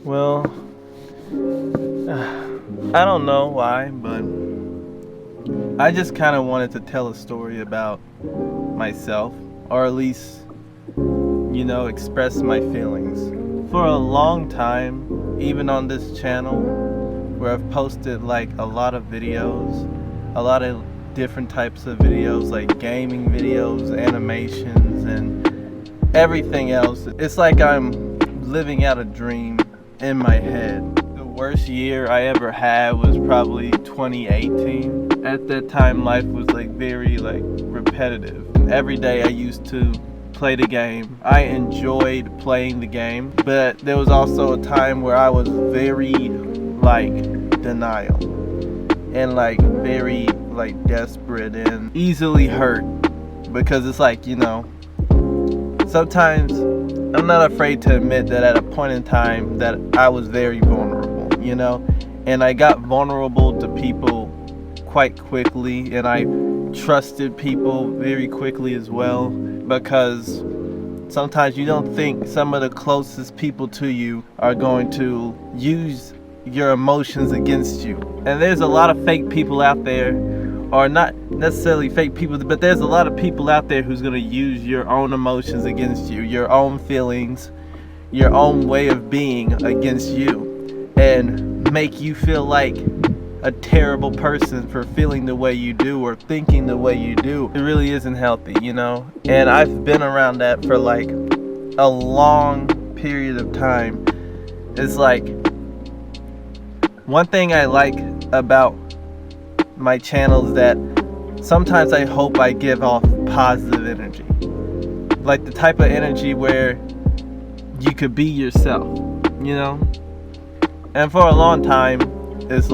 Well, I don't know why, but I just kind of wanted to tell a story about myself, or at least, express my feelings. For a long time, even on this channel, where I've posted like a lot of videos, a lot of different types of videos, like gaming videos, animations, and everything else. It's like I'm living out a dream in my head. The worst year I ever had was probably 2018. At that time, life was very repetitive. And every day I used to play the game. I enjoyed playing the game, but there was also a time where I was very denial and very desperate and easily hurt, because it's sometimes I'm not afraid to admit that at a point in time that I was very vulnerable, and I got vulnerable to people quite quickly, and I trusted people very quickly as well, because sometimes you don't think some of the closest people to you are going to use your emotions against you. And there's a lot of fake people out there, or not necessarily fake people, but there's a lot of people out there who's going to use your own emotions against you, your own feelings, your own way of being against you, and make you feel like a terrible person for feeling the way you do or thinking the way you do. It really isn't healthy, and I've been around that for a long period of time. It's one thing I like about my channel is that sometimes I hope I give off positive energy, like the type of energy where you could be yourself, and for a long time it's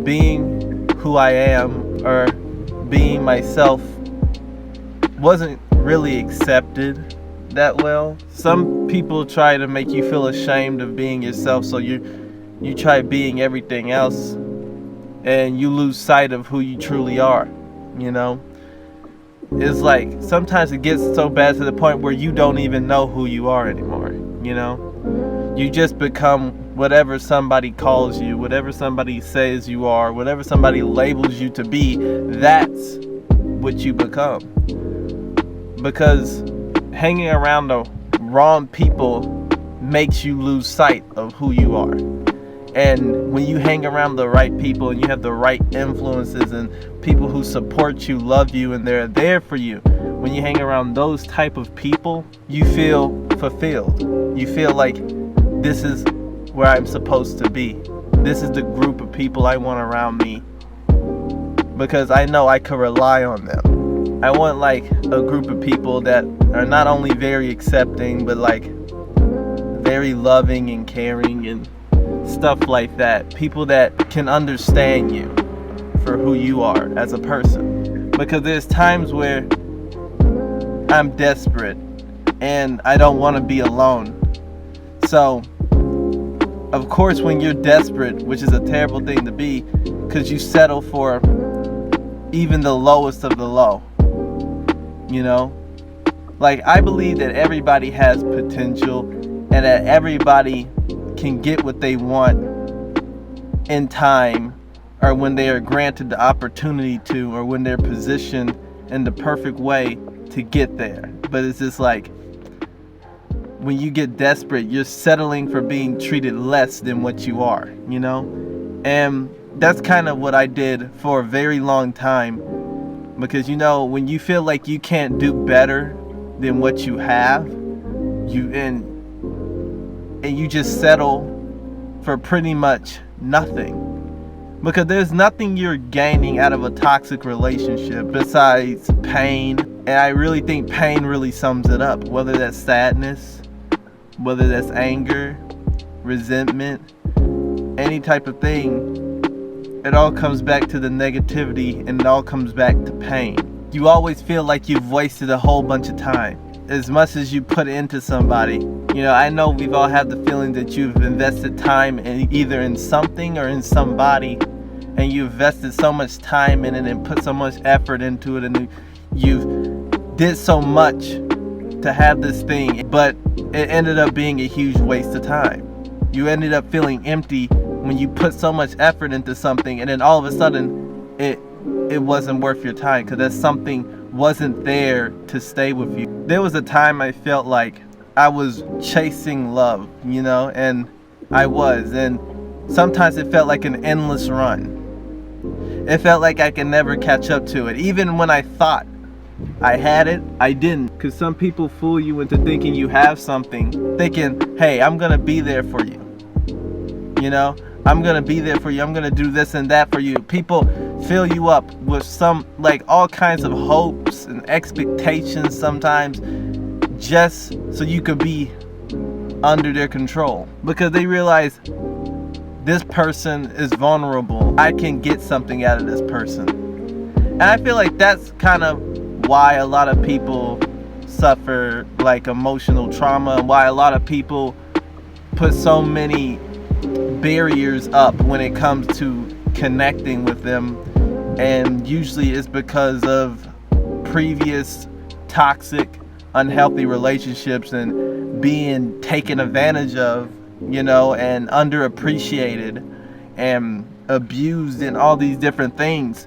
being who I am, or being myself, wasn't really accepted that well. Some people try to make you feel ashamed of being yourself, so you try being everything else, and you lose sight of who you truly are. It's sometimes it gets so bad to the point where you don't even know who you are anymore. You just become whatever somebody calls you, whatever somebody says you are, whatever somebody labels you to be. That's what you become, because hanging around the wrong people makes you lose sight of who you are. And when you hang around the right people and you have the right influences and people who support you, love you, and they're there for you, when you hang around those type of people, you feel fulfilled. You feel like this is where I'm supposed to be. This is the group of people I want around me, because I know I can rely on them. I want a group of people that are not only very accepting, but very loving and caring and stuff like that. People that can understand you for who you are as a person. Because there's times where I'm desperate and I don't want to be alone. So, of course, when you're desperate, which is a terrible thing to be, because you settle for even the lowest of the low. I believe that everybody has potential, and that everybody can get what they want in time, or when they are granted the opportunity to, or when they're positioned in the perfect way to get there. But it's just when you get desperate, you're settling for being treated less than what you are, and that's kind of what I did for a very long time, because when you feel like you can't do better than what you have, and you just settle for pretty much nothing, because there's nothing you're gaining out of a toxic relationship besides pain. And I really think pain really sums it up, whether that's sadness, whether that's anger, resentment, any type of thing. It all comes back to the negativity, and it all comes back to pain. You always feel like you've wasted a whole bunch of time. As much as you put into somebody, I know we've all had the feeling that you've invested time in either in something or in somebody, and you've invested so much time in it and put so much effort into it, and you've did so much to have this thing, but it ended up being a huge waste of time. You ended up feeling empty when you put so much effort into something, and then all of a sudden it wasn't worth your time because that something wasn't there to stay with you. There was a time I felt like I was chasing love, and I was, and sometimes it felt like an endless run. It felt like I could never catch up to it. Even when I thought I had it, I didn't. Because some people fool you into thinking you have something, thinking, hey, I'm gonna be there for you. I'm gonna be there for you. I'm gonna do this and that for you. People fill you up with all kinds of hopes and expectations sometimes, just so you could be under their control. Because they realize this person is vulnerable. I can get something out of this person. And I feel like that's kind of why a lot of people suffer emotional trauma, and why a lot of people put so many barriers up when it comes to connecting with them. And usually it's because of previous toxic, unhealthy relationships and being taken advantage of, and underappreciated and abused and all these different things.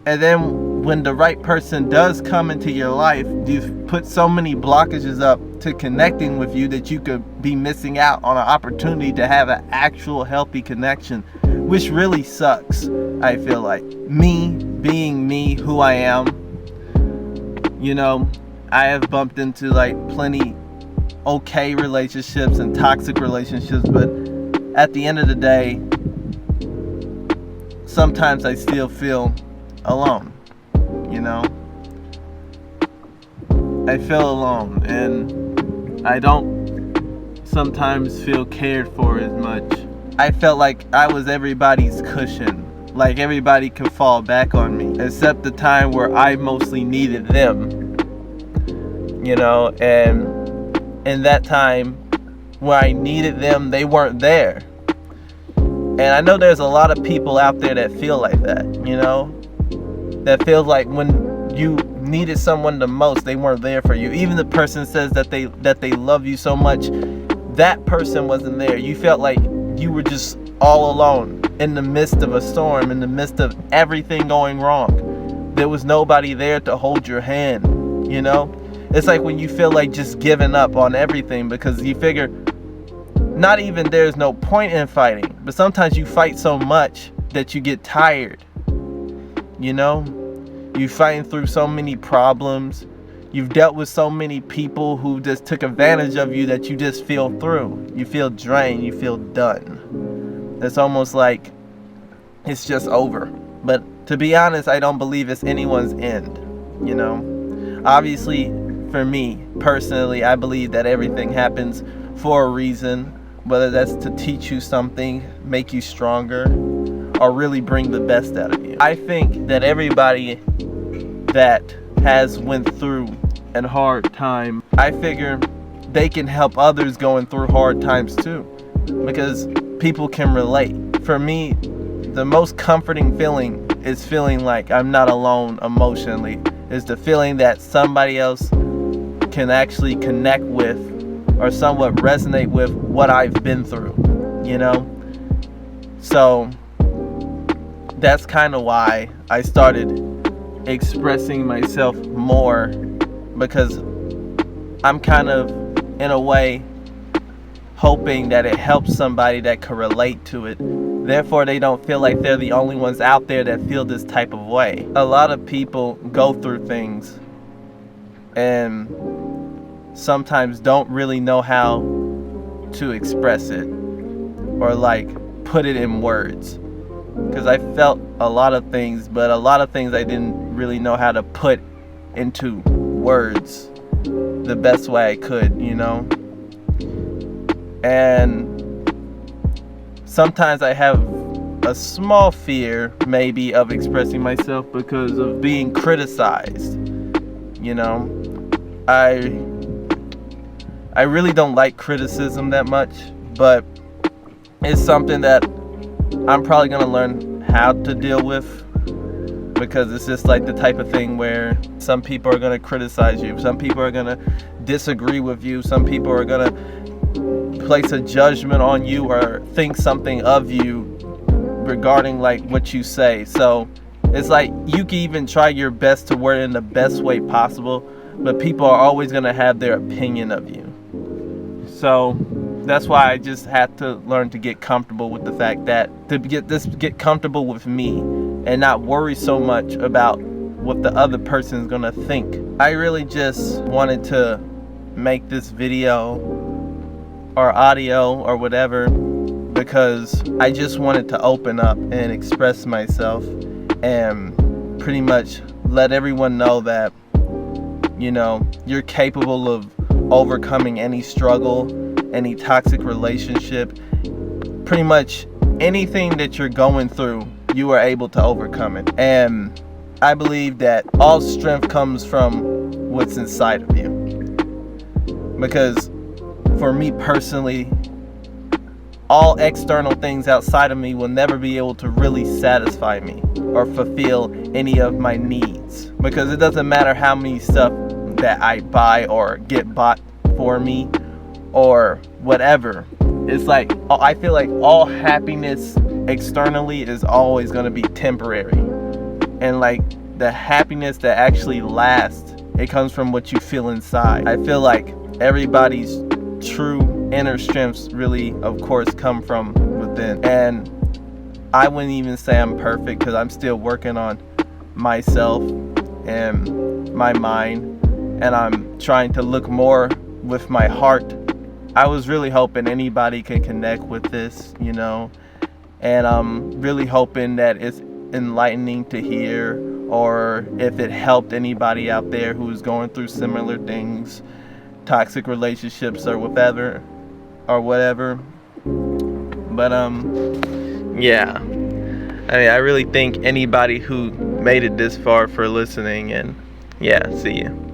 And then when the right person does come into your life, you've put so many blockages up to connecting with you that you could be missing out on an opportunity to have an actual healthy connection, which really sucks. I feel like me being me, who I am, I have bumped into plenty okay relationships and toxic relationships, but at the end of the day, sometimes I still feel alone. I feel alone, and I don't sometimes feel cared for as much. I felt like I was everybody's cushion, like everybody could fall back on me, except the time where I mostly needed them, and in that time where I needed them, they weren't there. And I know there's a lot of people out there that feel like that, that feels like when you needed someone the most, they weren't there for you. Even the person says that they love you so much, that person wasn't there. You felt like you were just all alone in the midst of a storm, in the midst of everything going wrong. There was nobody there to hold your hand, It's like when you feel like just giving up on everything because you figure not even there's no point in fighting, but sometimes you fight so much that you get tired. You're fighting through so many problems. You've dealt with so many people who just took advantage of you that you just feel through. You feel drained. You feel done. It's almost like it's just over. But to be honest, I don't believe it's anyone's end. Obviously, for me personally, I believe that everything happens for a reason, whether that's to teach you something, make you stronger, or really bring the best out of you. I think that everybody that has went through a hard time, I figure they can help others going through hard times too, because people can relate. For me, the most comforting feeling is feeling like I'm not alone emotionally. Is the feeling that somebody else can actually connect with or somewhat resonate with what I've been through, So that's kind of why I started expressing myself more, because I'm kind of, in a way, hoping that it helps somebody that can relate to it. Therefore, they don't feel like they're the only ones out there that feel this type of way. A lot of people go through things and sometimes don't really know how to express it or put it in words. Because I felt a lot of things, but a lot of things I didn't really know how to put into words the best way I could, And sometimes I have a small fear maybe of expressing myself because of being criticized. I really don't like criticism that much, but it's something that I'm probably going to learn how to deal with, because it's just the type of thing where some people are going to criticize you, some people are going to disagree with you, some people are going to place a judgment on you or think something of you regarding like what you say. So it's like you can even try your best to word it in the best way possible, but people are always going to have their opinion of you. So that's why I just had to learn to get comfortable with the fact that get comfortable with me and not worry so much about what the other person is going to think. I really just wanted to make this video or audio or whatever because I just wanted to open up and express myself and pretty much let everyone know that, you know, you're capable of overcoming any struggle, any toxic relationship, pretty much anything that you're going through, you are able to overcome it. And I believe that all strength comes from what's inside of you. Because for me personally, all external things outside of me will never be able to really satisfy me or fulfill any of my needs. Because it doesn't matter how many stuff that I buy or get bought for me or whatever. It's like, I feel like all happiness externally is always going to be temporary. And like the happiness that actually lasts, it comes from what you feel inside. I feel like everybody's true inner strengths really, of course, come from within. And I wouldn't even say I'm perfect because I'm still working on myself and my mind, and I'm trying to look more with my heart. I was really hoping anybody could connect with this, you know, and I'm really hoping that it's enlightening to hear, or if it helped anybody out there who's going through similar things, toxic relationships or whatever. But yeah, I mean, I really thank anybody who made it this far for listening, and yeah, see you.